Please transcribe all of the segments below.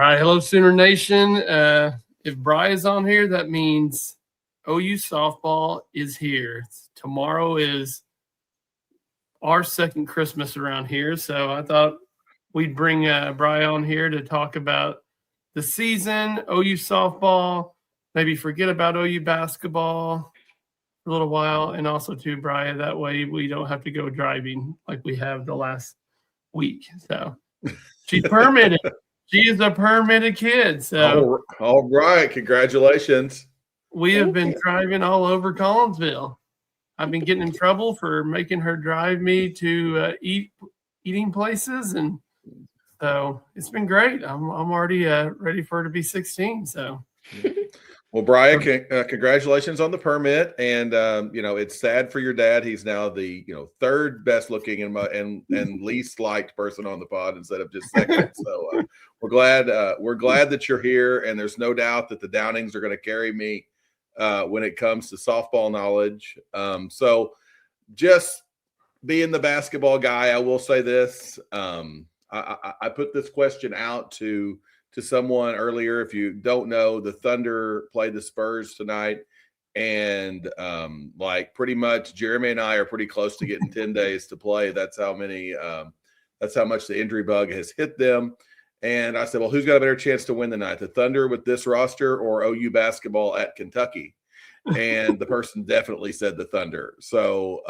right, hello, Sooner Nation. If Brya is on here, that means OU softball is here. Tomorrow is our second Christmas around here, so I thought we'd bring Brya on here to talk about the season, OU softball, maybe forget about OU basketball for a little while, and also too, Brya, that way we don't have to go driving like we have the last week. So she's permitted. She is a permitted kid. So all right, congratulations. We have been driving all over Collinsville. I've been getting in trouble for making her drive me to eating places, and so it's been great. I'm already ready for her to be 16. So, well, Brya, congratulations on the permit, and it's sad for your dad. He's now the third best looking and least liked person on the pod instead of just second. So we're glad that you're here, and there's no doubt that the Downings are going to carry me when it comes to softball knowledge. So just being the basketball guy, I will say this. I put this question out to someone earlier. If you don't know, the Thunder play the Spurs tonight. And pretty much Jeremy and I are pretty close to getting 10 days to play. That's how much the injury bug has hit them. And I said, well, who's got a better chance to win tonight, the Thunder with this roster or OU basketball at Kentucky? And the person definitely said the Thunder. So,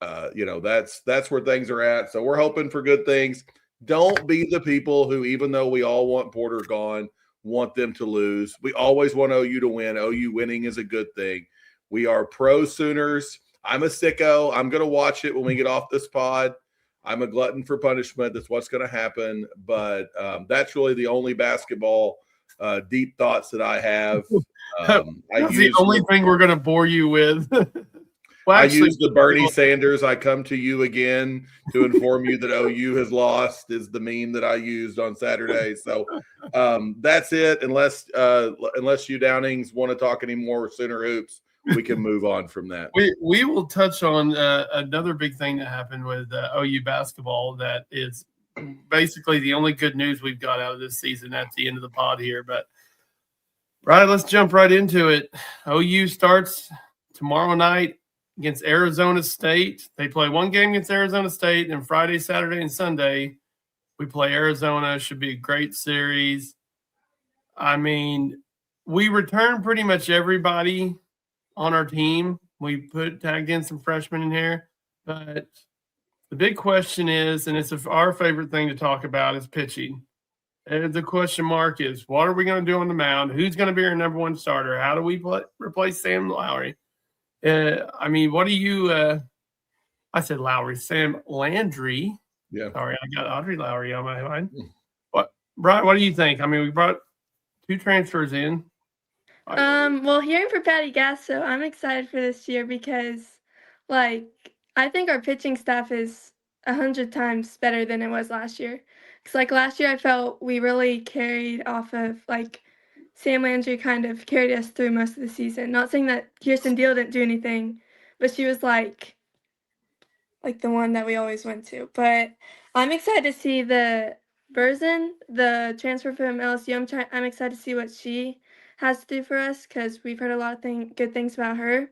that's where things are at. So we're hoping for good things. Don't be the people who, even though we all want Porter gone, want them to lose. We always want OU to win. OU winning is a good thing. We are pro Sooners. I'm a sicko. I'm going to watch it when we get off this pod. I'm a glutton for punishment. That's what's going to happen. But that's really the only basketball deep thoughts that I have. That's the only thing we're going to bore you with. Well, I use the Bernie Sanders, I come to you again to inform you that OU has lost is the meme that I used on Saturday. So that's it. Unless you Downings want to talk any more Sooner hoops, we can move on from that. We will touch on another big thing that happened with OU basketball that is basically the only good news we've got out of this season at the end of the pod here. But, right, let's jump right into it. OU starts tomorrow night against Arizona State. They play one game against Arizona State, and Friday, Saturday, and Sunday we play Arizona. Should be a great series. I mean, we return pretty much everybody on our team. We tagged in some freshmen in here, but the big question is, and it's our favorite thing to talk about, is pitching. And the question mark is, what are we going to do on the mound? Who's going to be our number one starter? How do we replace Sam Lowry? What do you I said Lowry, Sam Landry. Yeah. Sorry, I got Audrey Lowry on my mind. Brian, what do you think? I mean, we brought 2 transfers in. Well, hearing for Patty Gasso, I'm excited for this year because, I think our pitching staff is 100 times better than it was last year. Because, last year I felt we really carried off of, Sam Landry kind of carried us through most of the season. Not saying that Kirsten Deal didn't do anything, but she was like the one that we always went to. But I'm excited to see the Berzin, the transfer from LSU. I'm excited to see what she has to do for us because we've heard a lot of good things about her.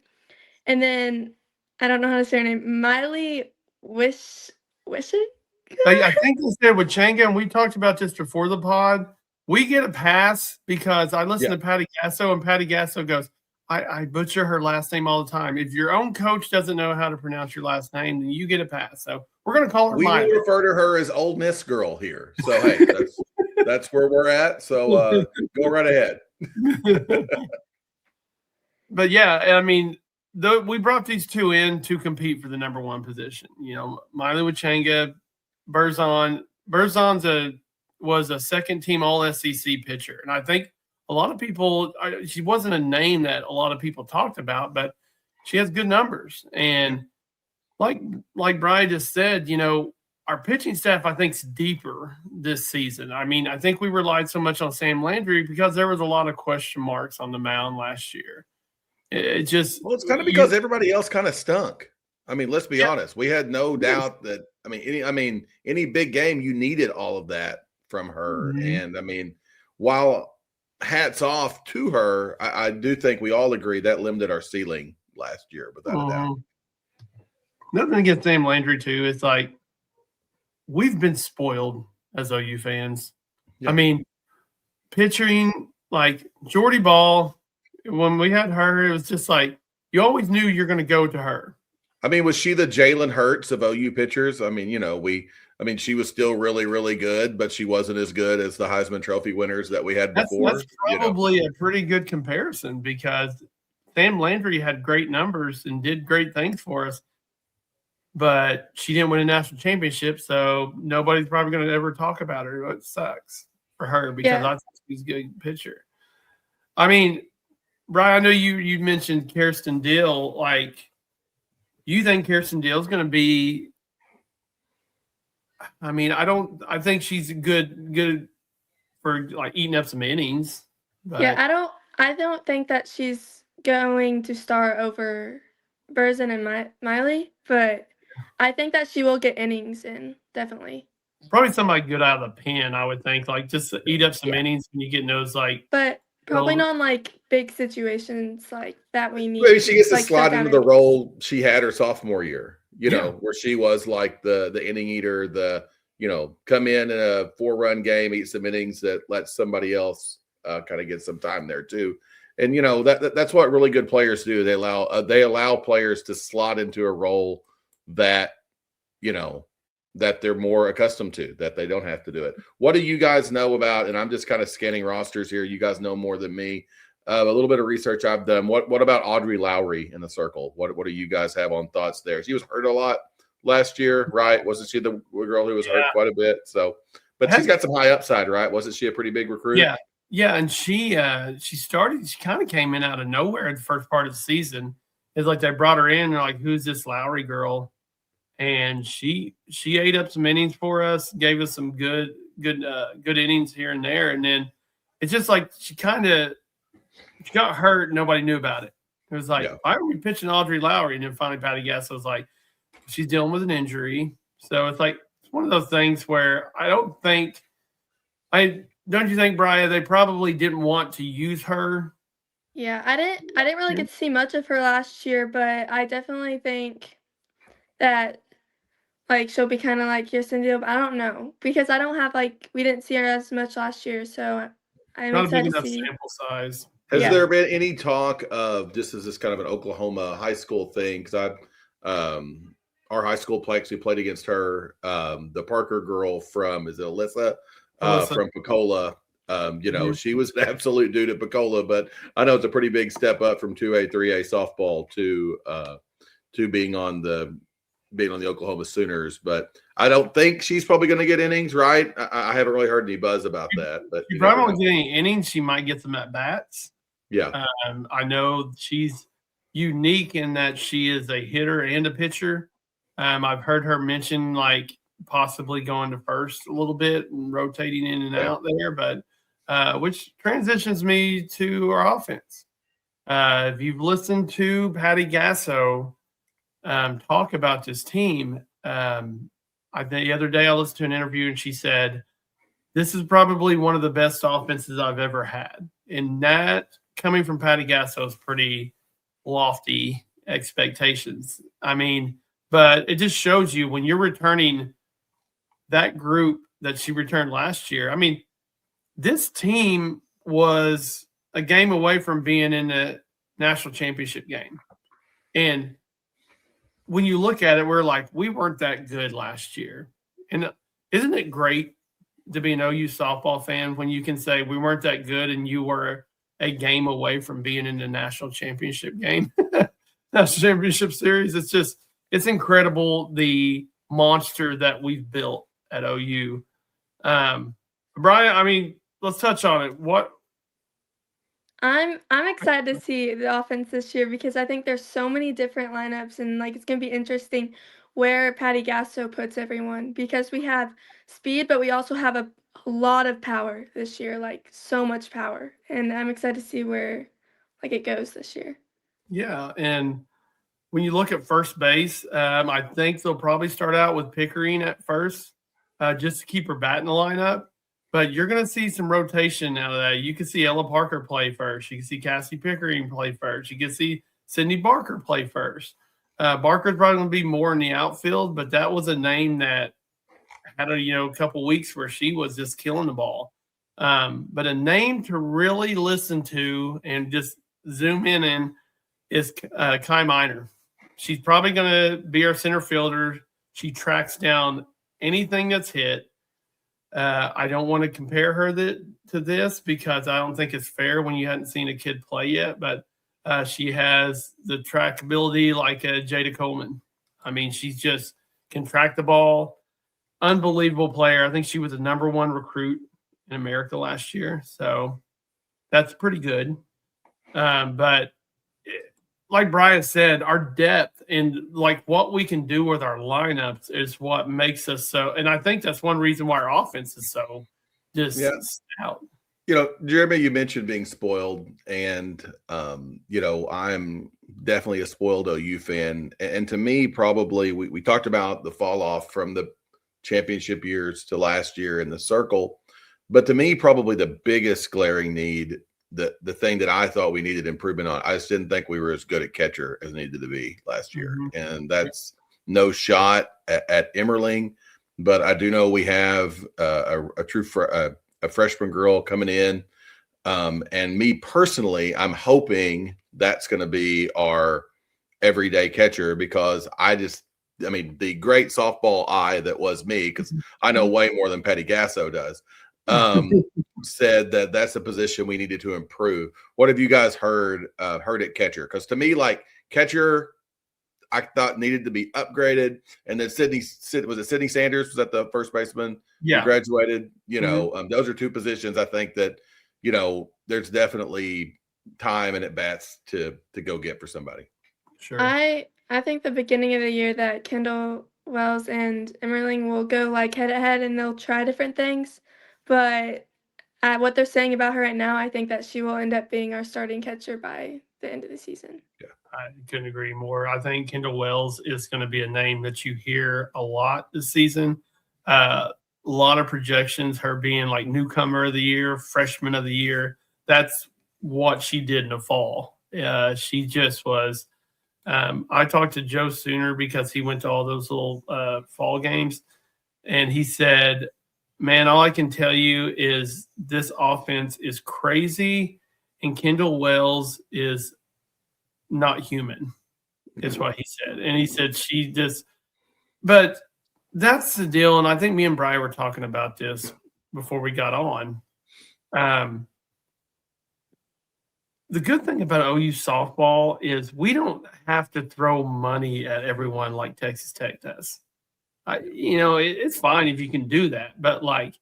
And then I don't know how to say her name, Miley Wish. I think they said with Changa, and we talked about this before the pod. We get a pass because I listen to Patty Gasso, and Patty Gasso goes, I butcher her last name all the time. If your own coach doesn't know how to pronounce your last name, then you get a pass. So we're going to call her Miley. We refer to her as Old Miss Girl here. So, hey, that's where we're at. So go right ahead. But, yeah, I mean, we brought these 2 in to compete for the number 1 position. Miley Wachanga, Berzon. Berzon's was a second-team All-SEC pitcher. And I think a lot of people – she wasn't a name that a lot of people talked about, but she has good numbers. And like Brya just said, our pitching staff, I think, is deeper this season. I mean, I think we relied so much on Sam Landry because there was a lot of question marks on the mound last year. It's kind of because everybody else kind of stunk. I mean, let's be honest. We had no doubt that – any big game, you needed all of that from her. Mhm. And I mean, while hats off to her, I do think we all agree that limited our ceiling last year, without a doubt. Mhm. Nothing against Sam Landry too. It's like we've been spoiled as OU fans. I Yeah. mean, pitching like Jordy Ball, when we had her, it was just like you always knew you're going to go to her. I mean, was she the Jalen Hurts of OU pitchers? I mean, she was still really, really good, but she wasn't as good as the Heisman Trophy winners that we had That's before. probably a pretty good comparison because Sam Landry had great numbers and did great things for us, but she didn't win a national championship, so nobody's probably going to ever talk about her. It sucks for her because I think she's a good pitcher. I mean, Brya, I know you mentioned Kirsten Deal. Like, you think Kirsten Deal is going to be? I mean, I think she's good for like eating up some innings. But Yeah, I don't think that she's going to start over Burzin and Miley, but I think that she will get innings in, definitely. probably somebody good out of the pen, I would think. Like, just to eat up some innings when you get in those like. But probably not in like big situations like that we need. Maybe she gets to like slide into the innings. role she had her sophomore year, where she was like the inning eater, come in a 4-run game, eat some innings that lets somebody else kind of get some time there too. And that's what really good players do. They allow players to slot into a role that that they're more accustomed to, that they don't have to do it. What do you guys know about? And I'm just kind of scanning rosters here. You guys know more than me. A little bit of research I've done. What about Audrey Lowry in the circle? What do you guys have on thoughts there? She was hurt a lot last year, right? Wasn't she the girl who was hurt quite a bit? So, but she's got some high upside, right? Wasn't she a pretty big recruit? Yeah, and she kind of came in out of nowhere in the first part of the season. It's like they brought her in, and they're like, who's this Lowry girl? And she ate up some innings for us, gave us some good innings here and there, and then it's just like she got hurt and nobody knew about it. It was like, why are we pitching Audrey Lowry? And then finally Patty Gasso was like, she's dealing with an injury. So it's like it's one of those things where don't you think, Brya, they probably didn't want to use her? Yeah, I didn't really get to see much of her last year, but I definitely think that like she'll be kind of like Kirsten Deal, but I don't know because I don't have we didn't see her as much last year, so I'm Not a big excited to enough see. sample size. Has there been any talk of, just as this kind of an Oklahoma high school thing? Because our high school play actually played against her, the Parker girl from, is it Alyssa? From Pecola. She was an absolute dude at Pecola, but I know it's a pretty big step up from 2A, 3A softball to being on the Oklahoma Sooners. But I don't think she's probably going to get innings, right? I haven't really heard any buzz about that. But she probably won't get any innings. She might get some at bats. Yeah. I know she's unique in that she is a hitter and a pitcher. I've heard her mention like possibly going to first a little bit and rotating in and out there, but which transitions me to our offense. If you've listened to Patty Gasso talk about this team, the other day I listened to an interview and she said, this is probably one of the best offenses I've ever had. And that coming from Patty Gasso is pretty lofty expectations. I mean, but it just shows you when you're returning that group that she returned last year. I mean, this team was a game away from being in the national championship game. And when you look at it, we're like, we weren't that good last year. And isn't it great to be an OU softball fan when you can say we weren't that good and you were a game away from being in the national championship game, national championship series? It's incredible the monster that we've built at OU. Bryan, I mean, let's touch on it. I'm excited to see the offense this year because I think there's so many different lineups and it's gonna be interesting where Patty Gasso puts everyone because we have speed, but we also have a lot of power this year, so much power. And I'm excited to see where it goes this year. Yeah, and when you look at first base, I think they'll probably start out with Pickering at first, just to keep her bat in the lineup. But you're going to see some rotation out of that. You can see Ella Parker play first. You can see Cassie Pickering play first. You can see Sydney Barker play first. Barker's probably going to be more in the outfield, but that was a name that had a couple weeks where she was just killing the ball. But a name to really listen to and just zoom in is Kai Miner. She's probably going to be our center fielder. She tracks down anything that's hit. I don't want to compare her to this because I don't think it's fair when you hadn't seen a kid play yet, but she has the trackability like Jada Coleman. I mean, she's just can track the ball. Unbelievable player. I think she was the #1 recruit in America last year. So that's pretty good. But like Brya said, our depth and like what we can do with our lineups is what makes us so. And I think that's one reason why our offense is so just stout. Jeremy, you mentioned being spoiled, and I'm definitely a spoiled OU fan. And to me, probably we talked about the fall off from the championship years to last year in the circle, but to me, probably the biggest glaring need, the thing that I thought we needed improvement on, I just didn't think we were as good at catcher as needed to be last year. Mm-hmm. And that's no shot at Emmerling, but I do know we have a freshman girl coming in. And me personally, I'm hoping that's going to be our everyday catcher, because the great softball eye that was me, because I know way more than Patty Gasso does, said that that's a position we needed to improve. What have you guys heard at catcher? Because to me, like catcher, I thought needed to be upgraded. And then Sydney Sanders was that the first baseman? Yeah, who graduated. Those are two positions I think that there's definitely time and at bats to go get for somebody. Sure. I think the beginning of the year that Kendall Wells and Emmerling will go like head to head and they'll try different things, but what they're saying about her right now, I think that she will end up being our starting catcher by the end of the season. Yeah, I couldn't agree more. I think Kendall Wells is going to be a name that you hear a lot this season. A lot of projections, her being like newcomer of the year, freshman of the year. That's what she did in the fall. She just was. I talked to Joe Sooner because he went to all those little fall games, and he said, man, all I can tell you is this offense is crazy, and Kendall Wells is not human, is what he said. And he said but that's the deal, and I think me and Brya were talking about this before we got on. The good thing about OU softball is we don't have to throw money at everyone like Texas Tech does. It's fine if you can do that, but like,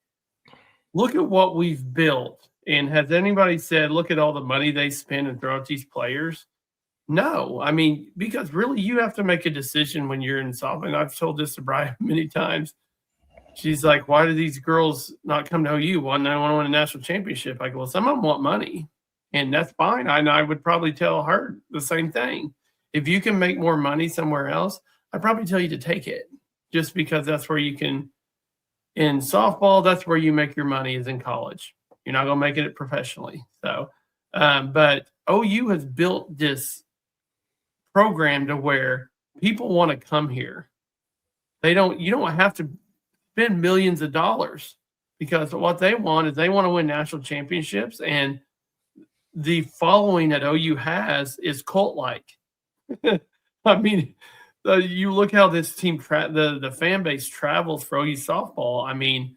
look at what we've built. And has anybody said, look at all the money they spend and throw at these players? No, I mean, because really you have to make a decision when you're in softball. And I've told this to Brya many times. She's like, why do these girls not come to OU? Well, they want to win a national championship. I go, well, some of them want money. And that's fine. I would probably tell her the same thing. If you can make more money somewhere else, I'd probably tell you to take it, just because that's where you can. In softball, that's where you make your money, is in college. You're not going to make it professionally. So, but OU has built this program to where people want to come here. You don't have to spend millions of dollars, because what they want is they want to win national championships, and the following that OU has is cult-like. I mean, you look how this team, the fan base travels for OU softball. I mean,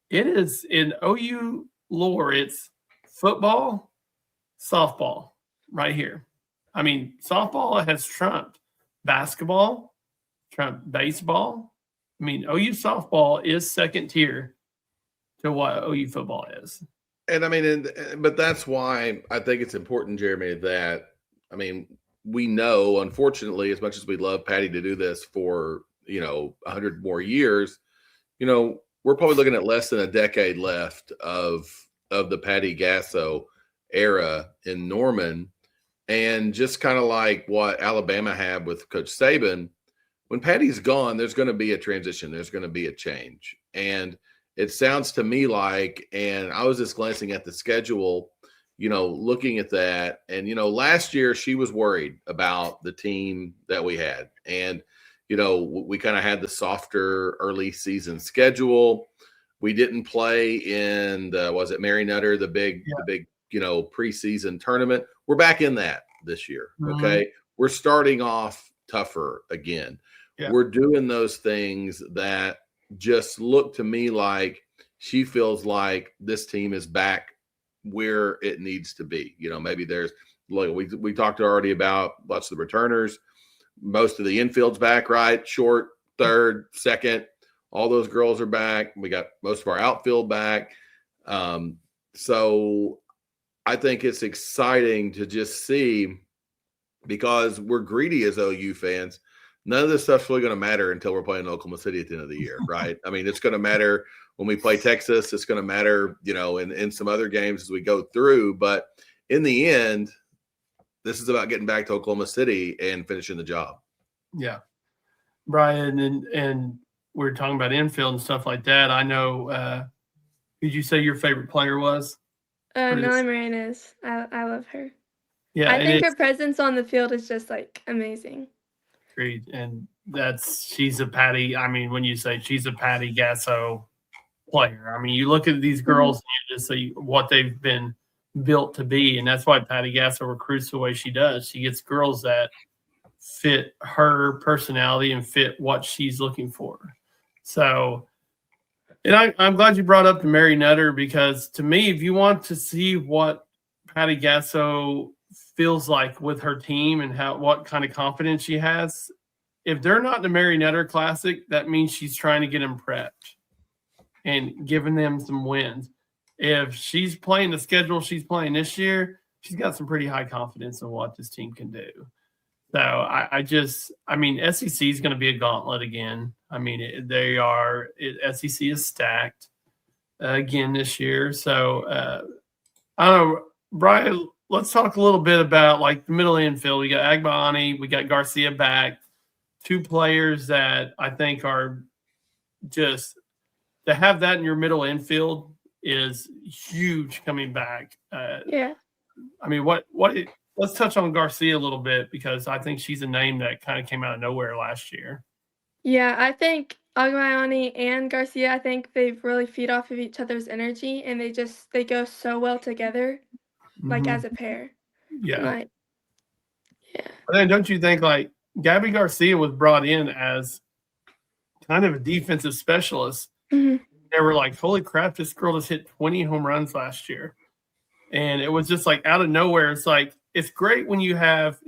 it is in OU lore, it's football, softball right here. I mean, softball has trumped basketball, trumped baseball. I mean, OU softball is second tier to what OU football is. And I mean, but that's why I think it's important, Jeremy, that, I mean, we know, unfortunately, as much as we'd love Patty to do this for, 100 more years, we're probably looking at less than a decade left of the Patty Gasso era in Norman. And just kind of like what Alabama had with Coach Saban, when Patty's gone, there's going to be a transition. There's going to be a change. And it sounds to me like, and I was just glancing at the schedule, looking at that, and last year she was worried about the team that we had, and we kind of had the softer early season schedule. We didn't play in was it Mary Nutter, the big preseason tournament. We're back in that this year. Okay, we're starting off tougher again. Yeah. We're doing those things that just look to me like she feels like this team is back where it needs to be. Maybe there's we talked already about lots of the returners, most of the infield's back, right? Short, third, second, all those girls are back. We got most of our outfield back. So I think it's exciting to just see, because we're greedy as OU fans. None of this stuff's really going to matter until we're playing Oklahoma City at the end of the year, right? I mean, it's going to matter when we play Texas. It's going to matter, in some other games as we go through. But in the end, this is about getting back to Oklahoma City and finishing the job. Yeah. Brian, and we were talking about infield and stuff like that. I know, who'd you say your favorite player was? Nelly Moranis. I love her. Yeah. I think her presence on the field is just amazing. Agreed. And she's a Patty. I mean, when you say she's a Patty Gasso player, I mean, you look at these girls and you just see what they've been built to be. And that's why Patty Gasso recruits the way she does. She gets girls that fit her personality and fit what she's looking for. So, and I'm glad you brought up the Mary Nutter, because to me, if you want to see what Patty Gasso feels like with her team and what kind of confidence she has, if they're not in the Mary Nutter Classic, that means she's trying to get them prepped and giving them some wins. If she's playing the schedule she's playing this year, she's got some pretty high confidence in what this team can do. So I mean, SEC is going to be a gauntlet again. I mean, SEC is stacked again this year. So I don't know, Brian, let's talk a little bit about the middle infield. We got Agbaani, we got Garcia back, two players that I think are just, to have that in your middle infield is huge coming back. Yeah. I mean, let's touch on Garcia a little bit, because I think she's a name that kind of came out of nowhere last year. Yeah, I think Agbayani and Garcia, I think they really feed off of each other's energy, and they go so well together, as a pair. Yeah. Yeah. But then don't you think Gabby Garcia was brought in as kind of a defensive specialist? Mm-hmm. They were like, holy crap, this girl just hit 20 home runs last year. And it was just out of nowhere. It's it's great when you have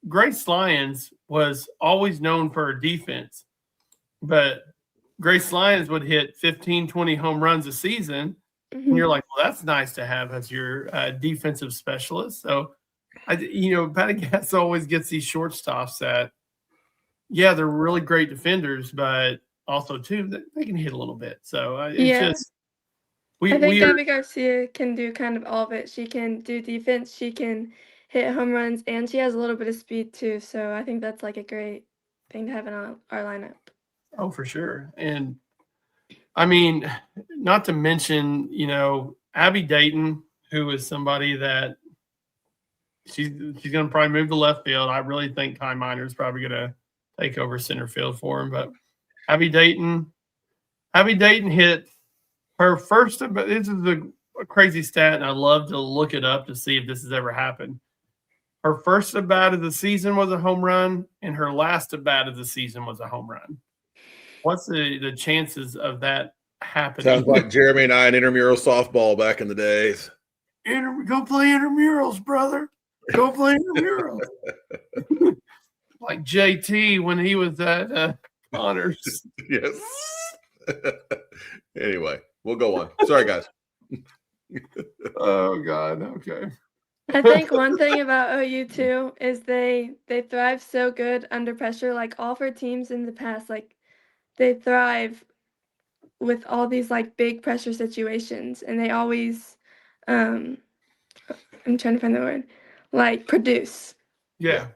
Grace Lyons was always known for her defense, but Grace Lyons would hit 15, 20 home runs a season. Mm-hmm. And you're like, well, that's nice to have as your defensive specialist. So, Patty Gasso always gets these shortstops that, yeah, they're really great defenders, but also, too, they can hit a little bit. So, it's just – I think Gabby Garcia can do kind of all of it. She can do defense, she can hit home runs, and she has a little bit of speed too. So I think that's a great thing to have in our lineup. Oh, for sure. And I mean, not to mention, Abby Dayton, who is somebody that she's going to probably move to left field. I really think Kai Miner is probably going to take over center field for him. But Abby Dayton hit her first. This is a crazy stat, and I love to look it up to see if this has ever happened. Her first at bat of the season was a home run, and her last at bat of the season was a home run. What's the chances of that happening? Sounds like Jeremy and I in intramural softball back in the days. Go play intramurals, brother. Go play intramurals. Like JT when he was at Connors. Yes. Anyway, we'll go on. Sorry, guys. Oh, God. Okay. I think one thing about OU too is they thrive so good under pressure. All of our teams in the past, they thrive with all these big pressure situations, and they always, I'm trying to find the word, produce. Yeah.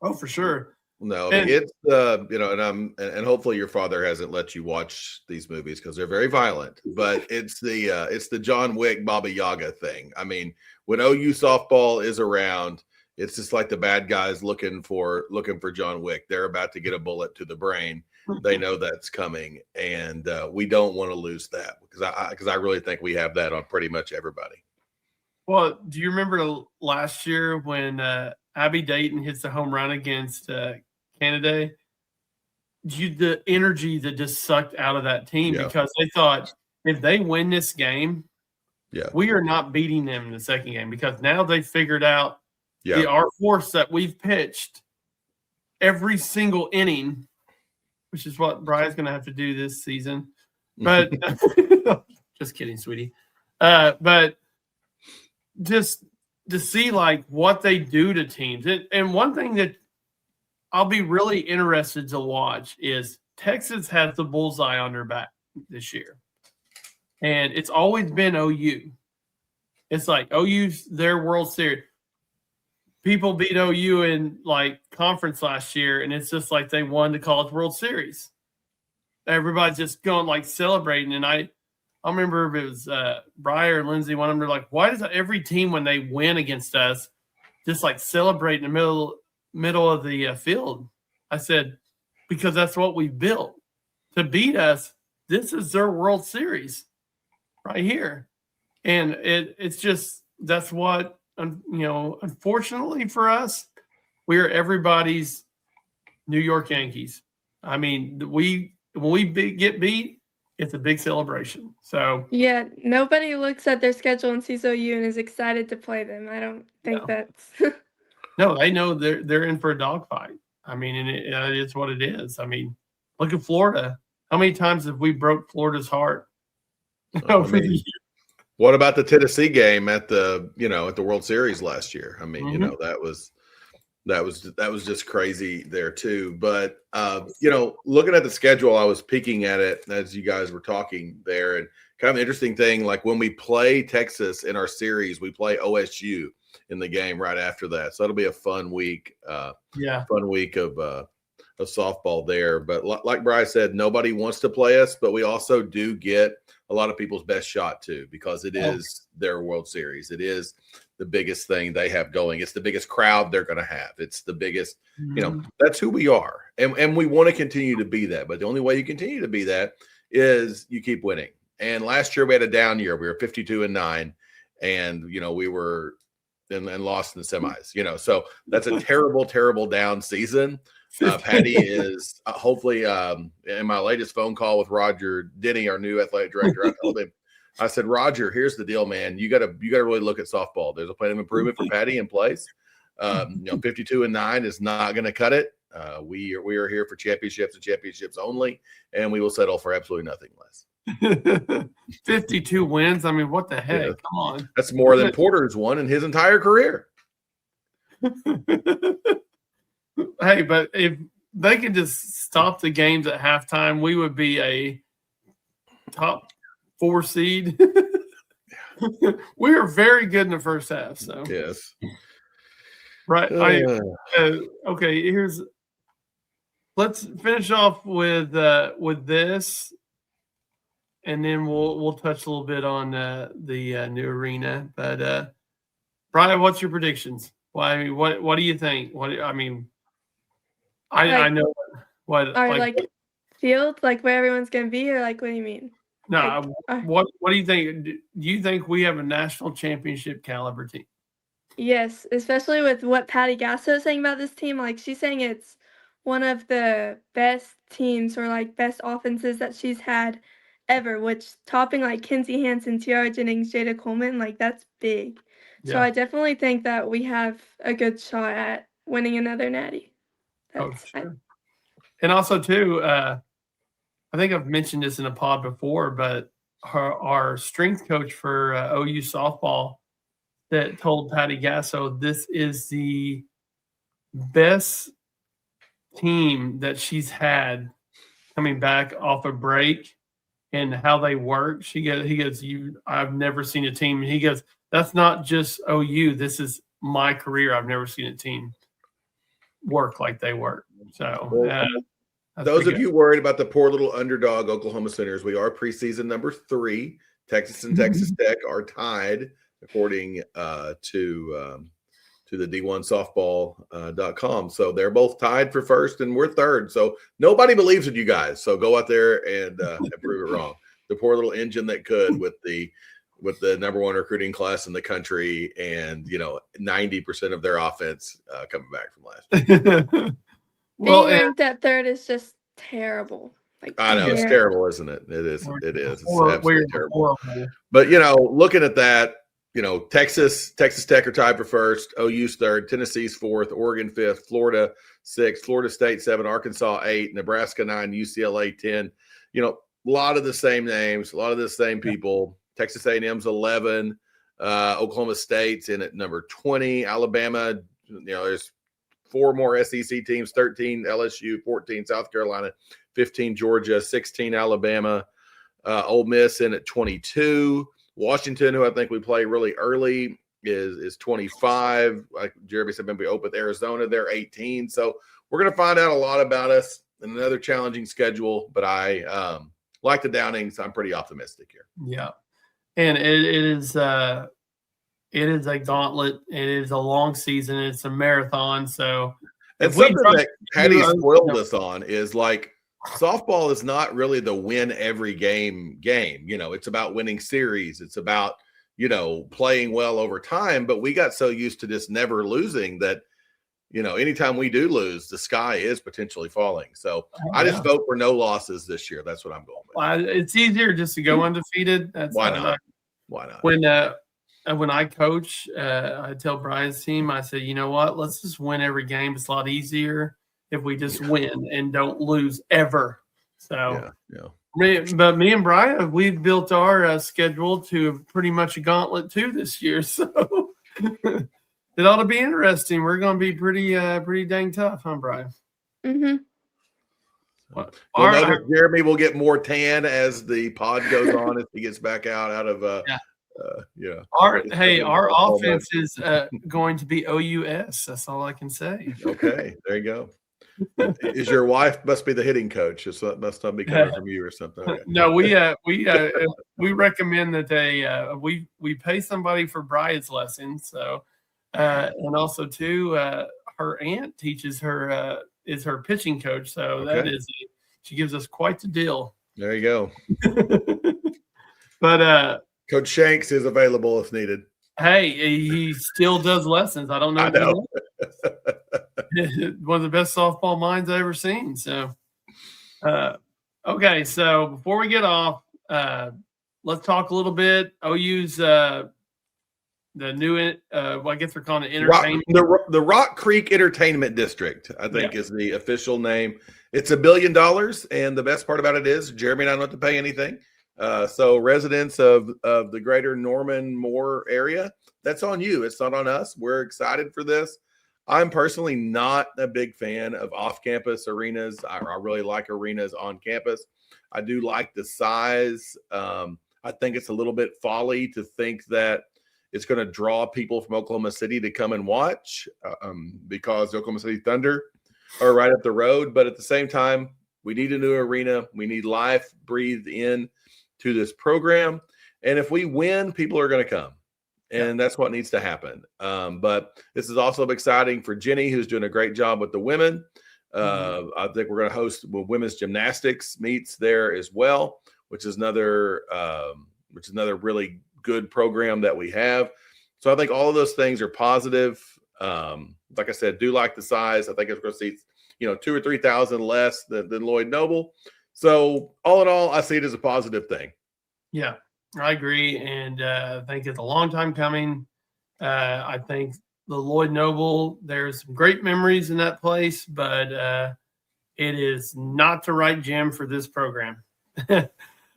Oh, for sure. No, I mean, it's and hopefully your father hasn't let you watch these movies because they're very violent. But it's the John Wick Baba Yaga thing. I mean, when OU softball is around, it's just like the bad guys looking for John Wick. They're about to get a bullet to the brain. They know that's coming, and we don't want to lose that because I really think we have that on pretty much everybody. Well, do you remember last year when Abby Dayton hits the home run against Canada? The energy that just sucked out of that team because they thought if they win this game, we are not beating them in the second game because now they figured out our force that we've pitched every single inning, which is what Brya's going to have to do this season. But just kidding, sweetie. But just to see like what they do to teams. And one thing that I'll be really interested to watch is Texas has the bullseye on their back this year. And it's always been OU. It's like OU's their World Series. People beat OU in like conference last year, and it's just like they won the College World Series. Everybody's just going like celebrating. And I remember if it was Brya or Lindsay, one of them were like, why does every team when they win against us just like celebrate in the middle of the field? I said, because that's what we built. To beat us, this is their World Series right here. And it's just, that's what, unfortunately for us, we are everybody's New York Yankees. I mean, when we get beat, it's a big celebration. So yeah, nobody looks at their schedule and sees OU and is excited to play them. I don't think that's no, they know they're in for a dogfight. I mean, and it's what it is. I mean, look at Florida. How many times have we broke Florida's heart over the years? What about the Tennessee game at the World Series last year? I mean, that was just crazy there too. But looking at the schedule, I was peeking at it as you guys were talking there, and kind of an interesting thing. Like when we play Texas in our series, we play OSU in the game right after that. So it'll be a fun week. Fun week of softball there. But like Brya said, nobody wants to play us, but we also do get a lot of people's best shot too, because it is their World Series. It is the biggest thing they have going. It's the biggest crowd they're going to have. It's the biggest, that's who we are. And we want to continue to be that. But the only way you continue to be that is you keep winning. And last year we had a down year. We were 52-9, and we were and lost in the semis. So that's a terrible, terrible down season. Patty is hopefully in my latest phone call with Roger Denny, our new athletic director, I told him, I said, Roger, here's the deal, man. You gotta really look at softball. There's a plan of improvement for Patty in place. 52-9 is not gonna cut it. We are here for championships and championships only, and we will settle for absolutely nothing less. 52 wins. I mean, what the heck? Yeah. Come on. That's more than Porter's won in his entire career. Hey, but if they could just stop the games at halftime, we would be a top 4 seed. We were very good in the first half. So yes, right. Okay. Let's finish off with this, and then we'll touch a little bit on the new arena. But Brya, what's your predictions? What do you think? I know what like field, like where everyone's gonna be, or like what do you mean? No, what do you think? Do you think we have a national championship caliber team? Yes, especially with what Patty Gasso is saying about this team. Like she's saying it's one of the best teams or like best offenses that she's had ever, which topping like Kinsey Hansen, Tiara Jennings, Jada Coleman, like that's big. Yeah. So I definitely think that we have a good shot at winning another natty. Sure. And also too, I think I've mentioned this in a pod before, but our strength coach for OU softball that told Patty Gasso this is the best team that she's had coming back off a break and how they work. He goes, I've never seen a team. He goes, that's not just OU. This is my career. I've never seen a team work like they work. So Well, that's those pretty of good. you worried about the poor little underdog Oklahoma Sooners, we are preseason number 3. Texas and Texas Tech are tied, according to the D1softball.com. So they're both tied for first, and we're third. So nobody believes in you guys. So go out there and prove it wrong. The poor little engine that could with the number 1 recruiting class in the country, and 90% of their offense coming back from last year. Being ranked at 3rd is just terrible. Like, I know it's terrible, isn't it? It is. It is. It's absolutely terrible. Horrible. But looking at that, Texas Tech are tied for first, OU's 3rd, Tennessee's 4th, Oregon 5th, Florida 6th, Florida State 7, Arkansas 8, Nebraska 9, UCLA 10. A lot of the same names, a lot of the same people. Texas A&M's 11, Oklahoma State's in at number 20, Alabama. There's 4 more SEC teams: 13 LSU, 14 South Carolina, 15 Georgia, 16 Alabama. Ole Miss in at 22. Washington, who I think we play really early, is 25. Like Jeremy said, maybe open with Arizona, they're 18. So we're going to find out a lot about us in another challenging schedule. But I like the Downings. I'm pretty optimistic here. Yeah, and it is a gauntlet. It is a long season. It's a marathon. So, and something that Patty spoiled us on is like, softball is not really the win every game. It's about winning series. It's about, playing well over time. But we got so used to just never losing that, anytime we do lose, the sky is potentially falling. So I just vote for no losses this year. That's what I'm going with. Well, it's easier just to go undefeated. That's Why not? Why not? When I coach, I tell Brya's team, I say, you know what? Let's just win every game. It's a lot easier if we just win and don't lose ever. So, but me and Brya, we've built our schedule to pretty much a gauntlet too this year. So it ought to be interesting. We're going to be pretty dang tough, huh, Brya? Mm-hmm. All right. Jeremy will get more tan as the pod goes on as he gets back out of Our offense is going to be OUS. That's all I can say. Okay, there you go. Is your wife must be the hitting coach? It must not be coming from you or something. Okay. No, we recommend that we pay somebody for Brya's lessons. So, and also too, her aunt teaches her is her pitching coach. So she gives us quite the deal. There you go. But Coach Shanks is available if needed. Hey, he still does lessons. I don't know. I know. One of the best softball minds I've ever seen. So, okay. So before we get off, let's talk a little bit. OU's the new, I guess they're calling it entertainment. The Rock Creek Entertainment District, I think, is the official name. It's $1 billion, and the best part about it is Jeremy and I don't have to pay anything. So residents of the greater Norman Moore area, that's on you. It's not on us. We're excited for this. I'm personally not a big fan of off-campus arenas. I really like arenas on campus. I do like the size. I think it's a little bit folly to think that it's going to draw people from Oklahoma City to come and watch because the Oklahoma City Thunder are right up the road. But at the same time, we need a new arena. We need life breathed in to this program. And if we win, people are going to come. And that's what needs to happen. But this is also exciting for Jenny, who's doing a great job with the women. I think we're going to host women's gymnastics meets there as well, which is another really good program that we have. So I think all of those things are positive. Like I said, do like the size. I think it's going to see 2,000 or 3,000 less than Lloyd Noble. So all in all, I see it as a positive thing. Yeah, I agree. And I think it's a long time coming. I think the Lloyd Noble, there's some great memories in that place, but it is not the right gym for this program.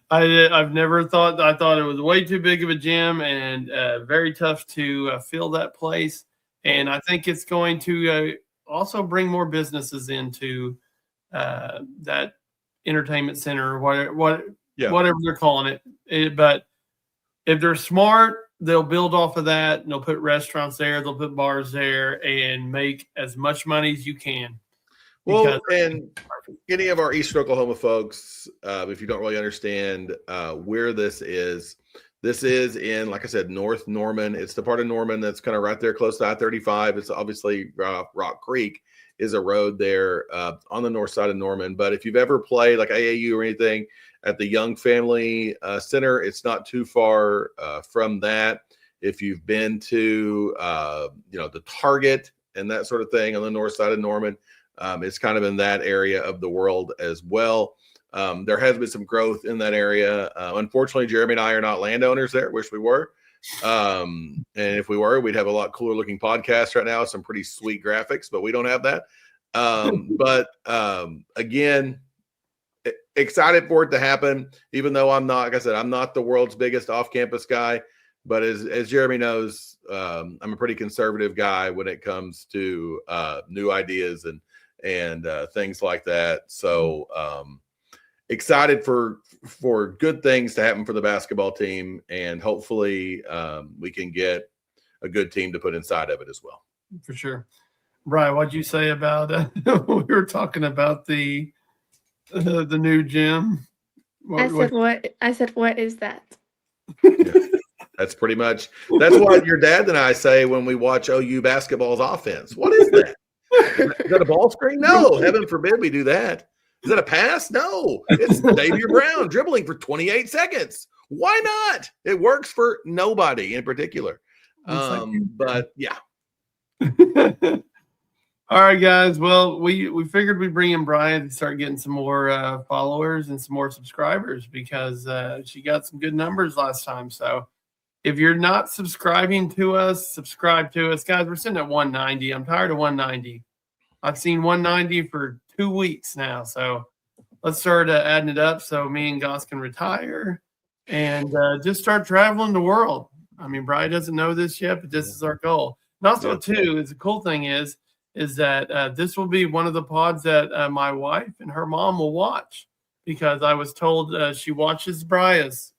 I've never thought, I thought it was way too big of a gym and very tough to fill that place. And I think it's going to also bring more businesses into that entertainment center, whatever they're calling it. But if they're smart, they'll build off of that and they'll put restaurants there, they'll put bars there and make as much money as you can. Well, and any of our Eastern Oklahoma folks, if you don't really understand where this is in, like I said, North Norman. It's the part of Norman that's kind of right there close to I-35. It's obviously Rock Creek is a road there on the north side of Norman. But if you've ever played like AAU or anything at the Young Family Center, it's not too far from that. If you've been to, the Target and that sort of thing on the north side of Norman, it's kind of in that area of the world as well. There has been some growth in that area. Unfortunately, Jeremy and I are not landowners there. Wish we were. And if we were, we'd have a lot cooler looking podcast right now, some pretty sweet graphics, but we don't have that. Again, excited for it to happen, even though I'm not, like I said, I'm not the world's biggest off-campus guy. But as Jeremy knows, I'm a pretty conservative guy when it comes to new ideas and things like that. So excited for good things to happen for the basketball team, and hopefully we can get a good team to put inside of it as well. For sure. Brya, what'd you say about we were talking about the new gym? I said what is that? Yeah. That's pretty much, that's what your dad and I say when we watch OU basketball's offense. What is that? Is that a ball screen? No, heaven forbid we do that. Is that a pass? No, it's Xavier Brown dribbling for 28 seconds. Why not? It works for nobody in particular. But yeah. All right, guys. Well, we figured we'd bring in Brya to start getting some more followers and some more subscribers, because she got some good numbers last time. So if you're not subscribing to us, subscribe to us. Guys, we're sitting at 190. I'm tired of 190. I've seen 190 for 2 weeks now. So let's start adding it up so me and Goss can retire and just start traveling the world. I mean, Brya doesn't know this yet, but this is our goal. And also, too, is the cool thing is that this will be one of the pods that my wife and her mom will watch, because I was told she watches Brya's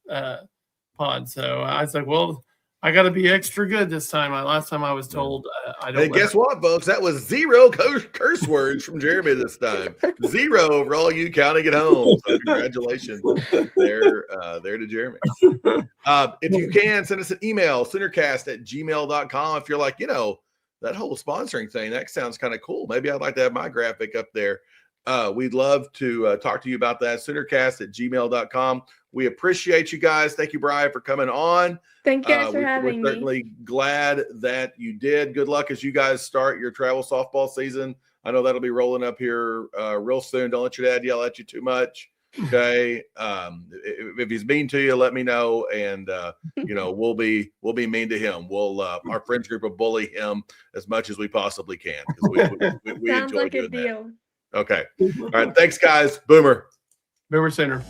pod. So I was like, well, I got to be extra good this time. Last time I was told I don't. Hey, guess what, folks? That was 0 curse words from Jeremy this time. 0 for all you counting at home. So congratulations there to Jeremy. If you can, send us an email, soonercast@gmail.com. If you're like, that whole sponsoring thing, that sounds kind of cool. Maybe I'd like to have my graphic up there. We'd love to talk to you about that. Soonercast@gmail.com. We appreciate you guys. Thank you, Brya, for coming on. Thank you guys for having me. We're certainly glad that you did. Good luck as you guys start your travel softball season. I know that'll be rolling up here real soon. Don't let your dad yell at you too much. Okay. If he's mean to you, let me know. And, we'll be mean to him. We'll, our friends group will bully him as much as we possibly can. We Sounds enjoy like a doing deal. that. Okay. All right. Thanks, guys. Boomer Center.